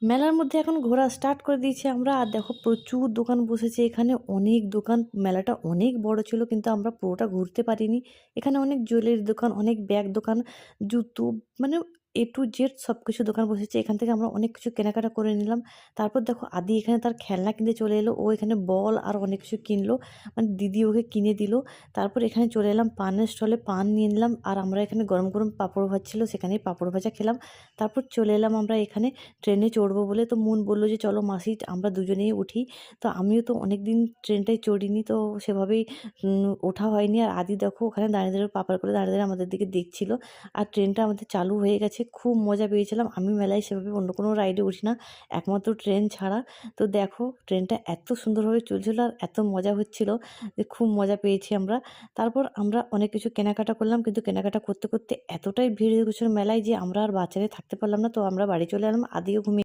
মেলার মধ্যে এখন ঘোরা স্টার্ট করে দিয়েছি আমরা। আর দেখো প্রচুর দোকান বসেছে এখানে, অনেক দোকান। মেলাটা অনেক বড় ছিল কিন্তু আমরা পুরোটা ঘুরতে পারিনি। এখানে অনেক জুয়েলারির দোকান, অনেক ব্যাগ দোকান, জুতো, মানে A to Z সবকিছু দোকান বসেছে। এখান থেকে আমরা অনেক কিছু কেনাকাটা করে নিলাম। তারপর দেখো আদি এখানে তার খেলনা কিনতে চলে এলো। ও এখানে বল আর অনেক কিছু কিনলো। মানে দিদি ওকে কিনে দিল। তারপর এখানে চলে এলাম পানের স্টলে, পান নিয়ে নিলাম। আর আমরা এখানে গরম, গরম পাঁপড় ভাজছিল, সেখানেই পাঁপড় ভাজা খেলাম। তারপর চলে এলাম আমরা এখানে ট্রেনে চড়বো বলে। তো মুন বলল যে চলো মাসি আমরা দুজনেই উঠি। তো আমিও তো অনেকদিন ট্রেনটায় চড়িনি, তো সেভাবেই ওঠা হয়নি। আর আদি দেখো ওখানে দাঁড়িয়ে দাঁড়িয়ে পাপার করে দাঁড়িয়ে দাঁড়িয়ে আমাদের দিকে দেখছিল। আর ট্রেনটা আমাদের চালু হয়ে গেছে, খুব মজা পেয়েছিলাম। আমি মেলায় সেভাবে অন্য কোনো রাইডে উঠি না, একমাত্র ট্রেন ছাড়া। তো দেখো ট্রেনটা এত সুন্দরভাবে চলছিল আর এত মজা হচ্ছিল যে খুব মজা পেয়েছি আমরা। তারপর আমরা অনেক কিছু কেনাকাটা করলাম, কিন্তু কেনাকাটা করতে করতে এতটাই ভিড় হয়ে গেছিলো মেলায় যে আমরা আর বাচ্চারা থাকতে পারলাম না। তো আমরা বাড়ি চলে এলাম, আদিও ঘুমিয়ে